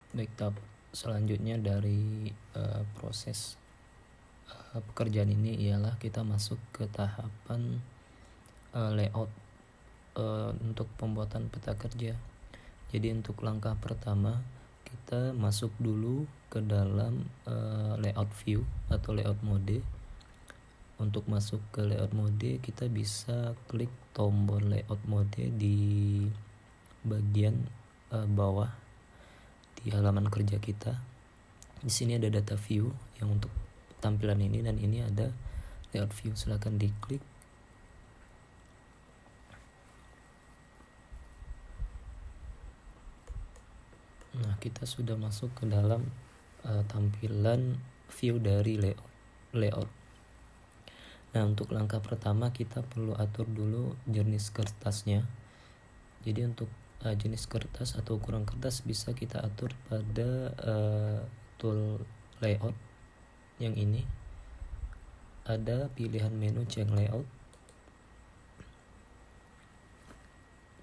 Baik, tahap selanjutnya dari proses pekerjaan ini ialah kita masuk ke tahapan layout untuk pembuatan peta kerja. Jadi untuk langkah pertama kita masuk dulu ke dalam layout view atau layout mode. Untuk masuk ke layout mode kita bisa klik tombol layout mode di bagian bawah di halaman kerja kita. Di sini ada data view yang untuk tampilan ini, dan ini ada layout view. Silahkan diklik. Nah, kita sudah masuk ke dalam tampilan view dari layout. Nah, untuk langkah pertama kita perlu atur dulu jenis kertasnya. Jadi untuk jenis kertas atau ukuran kertas bisa kita atur pada tool layout yang ini. Ada pilihan menu change layout.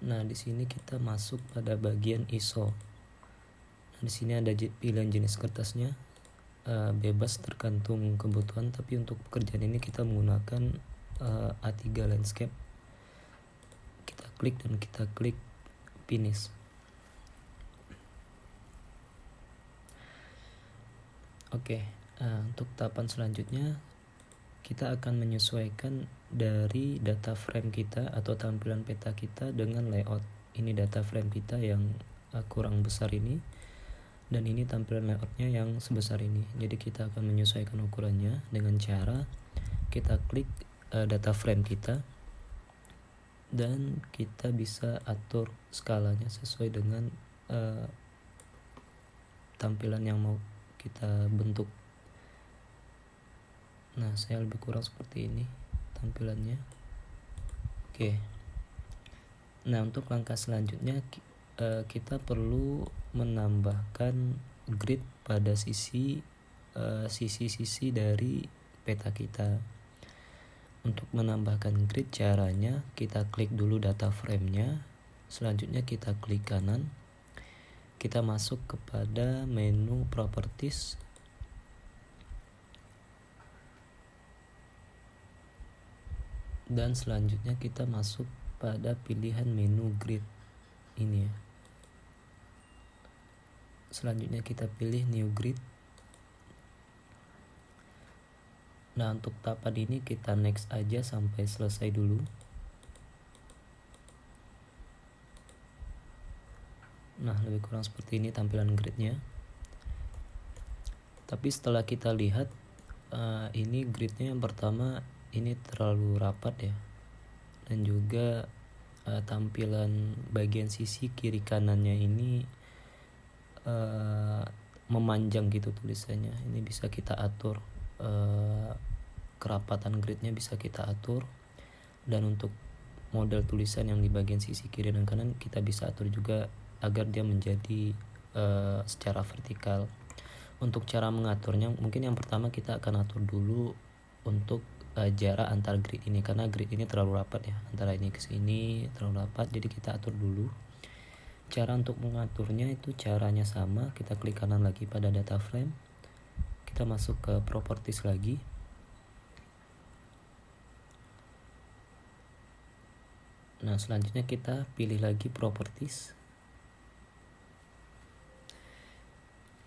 Nah, di sini kita masuk pada bagian ISO. Nah, di sini ada pilihan jenis kertasnya, bebas tergantung kebutuhan, tapi untuk pekerjaan ini kita menggunakan A3 landscape. Kita klik dan kita klik finish. Oke, untuk tahapan selanjutnya kita akan menyesuaikan dari data frame kita atau tampilan peta kita dengan layout. Ini data frame kita yang kurang besar ini, dan ini tampilan layoutnya yang sebesar ini. Jadi kita akan menyesuaikan ukurannya dengan cara kita klik data frame kita, dan kita bisa atur skalanya sesuai dengan tampilan yang mau kita bentuk. Nah, saya lebih kurang seperti ini tampilannya. Oke. Nah, untuk langkah selanjutnya kita perlu menambahkan grid pada sisi-sisi dari peta kita. Untuk menambahkan grid caranya kita klik dulu data frame-nya. Selanjutnya kita klik kanan. Kita masuk kepada menu properties. Dan selanjutnya kita masuk pada pilihan menu grid ini ya. Selanjutnya kita pilih new grid. Nah, untuk tahapan ini kita next aja sampai selesai dulu. Nah, lebih kurang seperti ini tampilan gridnya. Tapi setelah kita lihat ini gridnya yang pertama ini terlalu rapat ya, dan juga tampilan bagian sisi kiri kanannya ini memanjang gitu tulisannya. Ini bisa kita atur, kerapatan gridnya bisa kita atur, dan untuk model tulisan yang di bagian sisi kiri dan kanan kita bisa atur juga agar dia menjadi secara vertikal. Untuk cara mengaturnya mungkin yang pertama kita akan atur dulu untuk jarak antar grid ini, karena grid ini terlalu rapat ya, antara ini ke sini terlalu rapat, jadi kita atur dulu. Cara untuk mengaturnya itu caranya sama, kita klik kanan lagi pada data frame, kita masuk ke properties lagi. Nah, selanjutnya kita pilih lagi properties.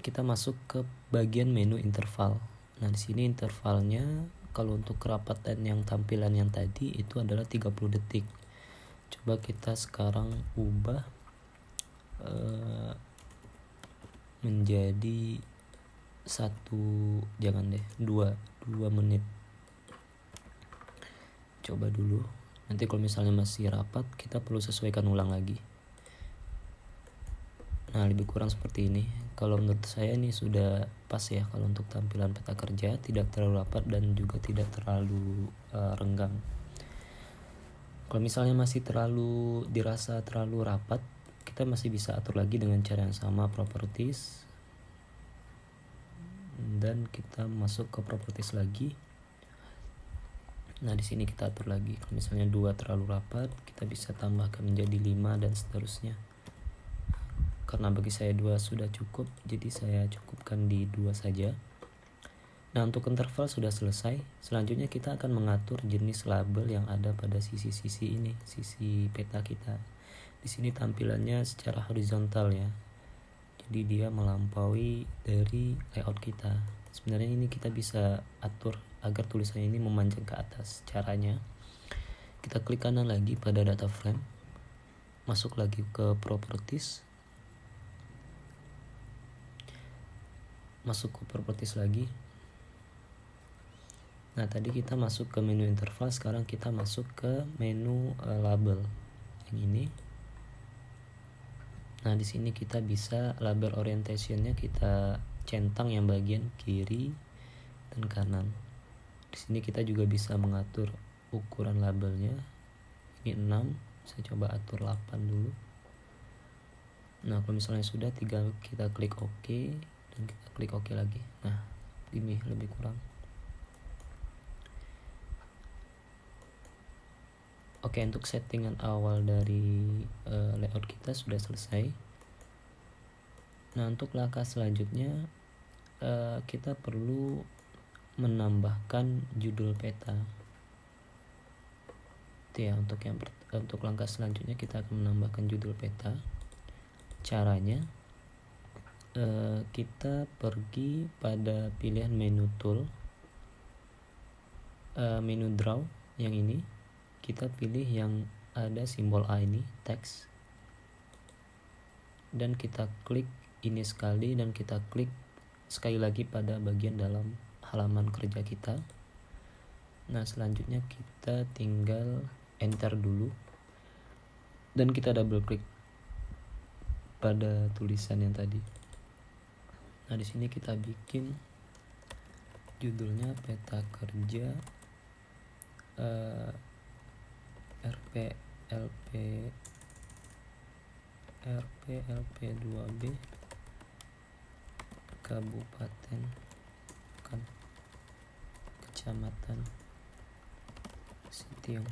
Kita masuk ke bagian menu interval. Nah, di sini intervalnya kalau untuk kerapatan yang tampilan yang tadi itu adalah 30 detik. Coba kita sekarang ubah menjadi 2 menit. Coba dulu. Nanti kalau misalnya masih rapat kita perlu sesuaikan ulang lagi. Nah, lebih kurang seperti ini. Kalau menurut saya ini sudah pas ya kalau untuk tampilan peta kerja, tidak terlalu rapat dan juga tidak terlalu renggang. Kalau misalnya masih dirasa terlalu rapat, kita masih bisa atur lagi dengan cara yang sama, properties, dan kita masuk ke properties lagi. Nah, di sini kita atur lagi. Kalau misalnya 2 terlalu rapat, kita bisa tambahkan menjadi 5 dan seterusnya. karena bagi saya 2 sudah cukup, jadi saya cukupkan di 2 saja. Nah, untuk interval sudah selesai. Selanjutnya kita akan mengatur jenis label yang ada pada sisi-sisi ini, sisi peta kita. Di sini tampilannya secara horizontal ya. Jadi dia melampaui dari layout kita. Sebenarnya ini kita bisa atur agar tulisan ini memanjang ke atas. Caranya, kita klik kanan lagi pada data frame, masuk lagi ke properties, lagi. Nah, tadi kita masuk ke menu interval, sekarang kita masuk ke menu label yang ini. Nah, di sini kita bisa label orientationnya kita centang yang bagian kiri dan kanan. Di sini kita juga bisa mengatur ukuran labelnya. Ini 6, saya coba atur 8 dulu. Nah, kalau misalnya sudah, tinggal kita klik OK dan kita klik OK lagi. Nah, ini lebih kurang. Oke, untuk settingan awal dari layout kita sudah selesai. Nah, untuk langkah selanjutnya kita perlu menambahkan judul peta. Itu ya, untuk langkah selanjutnya kita akan menambahkan judul peta. Caranya, kita pergi pada pilihan menu tool, menu draw yang ini. Kita pilih yang ada simbol A ini, teks, dan kita klik ini sekali, dan kita klik sekali lagi pada bagian dalam halaman kerja kita. Nah, selanjutnya kita tinggal enter dulu dan kita double klik pada tulisan yang tadi. Nah, di sini kita bikin judulnya peta kerja RP 2B Kabupaten Kecamatan Sitiung.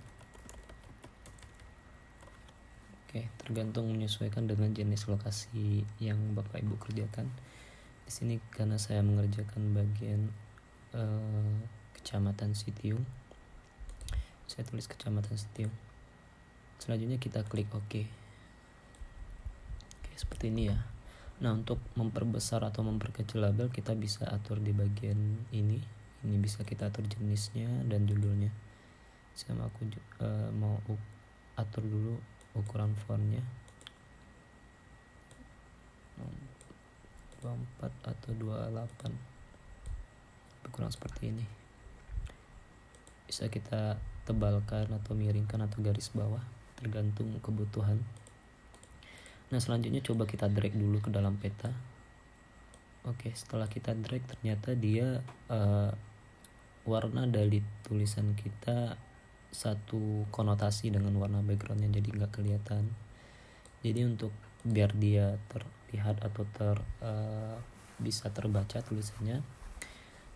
Oke, tergantung menyesuaikan dengan jenis lokasi yang Bapak Ibu kerjakan. Di sini karena saya mengerjakan bagian Kecamatan Sitiung, saya tulis Kecamatan Sitiung. Selanjutnya kita klik OK. Oke, seperti ini ya. Nah, untuk memperbesar atau memperkecil label kita bisa atur di bagian ini. Ini bisa kita atur jenisnya dan judulnya. Saya mau atur dulu ukuran fontnya 24 atau 28, kurang seperti ini. Bisa kita tebalkan atau miringkan atau garis bawah, tergantung kebutuhan. Nah, selanjutnya coba kita drag dulu ke dalam peta. Oke, setelah kita drag ternyata dia warna dari tulisan kita satu konotasi dengan warna backgroundnya, jadi nggak kelihatan. Jadi untuk biar dia terlihat atau bisa terbaca tulisannya,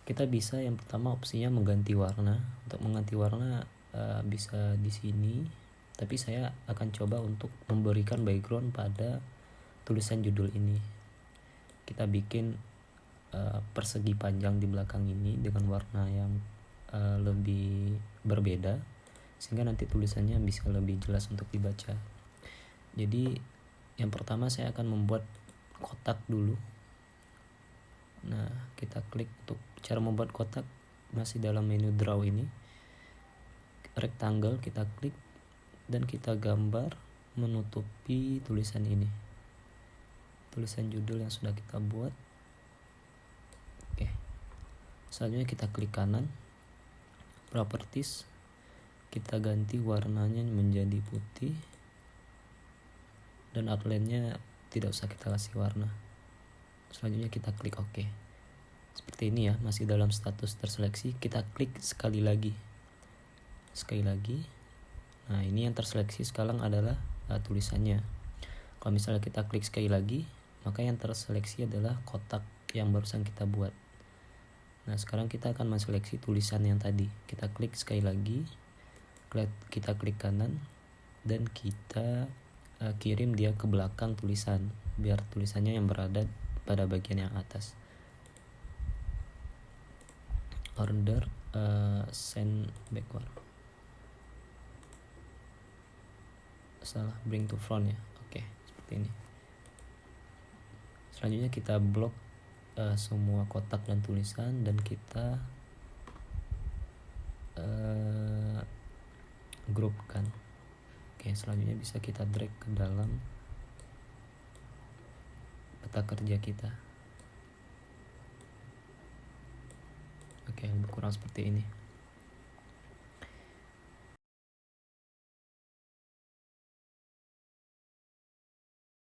kita bisa yang pertama opsinya mengganti warna. Untuk mengganti warna bisa di sini, tapi saya akan coba untuk memberikan background pada tulisan judul ini. Kita bikin persegi panjang di belakang ini dengan warna yang lebih berbeda, sehingga nanti tulisannya bisa lebih jelas untuk dibaca. Jadi yang pertama saya akan membuat kotak dulu. Nah, kita klik untuk cara membuat kotak masih dalam menu draw ini. Rectangle kita klik dan kita gambar menutupi tulisan ini. Tulisan judul yang sudah kita buat. Oke. Selanjutnya kita klik kanan. Properties. Kita ganti warnanya menjadi putih. Dan outline-nya tidak usah kita kasih warna. Selanjutnya kita klik OK. Seperti ini ya, masih dalam status terseleksi. Kita klik sekali lagi. Nah, ini yang terseleksi sekarang adalah tulisannya. Kalau misalnya kita klik sekali lagi, maka yang terseleksi adalah kotak yang barusan kita buat. Nah, sekarang kita akan menseleksi tulisan yang tadi. Kita klik sekali lagi, kita klik kanan, dan kita kirim dia ke belakang tulisan. biar tulisannya yang berada pada bagian yang atas. Order send backward, salah, bring to front ya. Oke, seperti ini. Selanjutnya kita blok semua kotak dan tulisan, dan kita grupkan. Oke, selanjutnya bisa kita drag ke dalam peta kerja kita. Oke, lebih kurang seperti ini.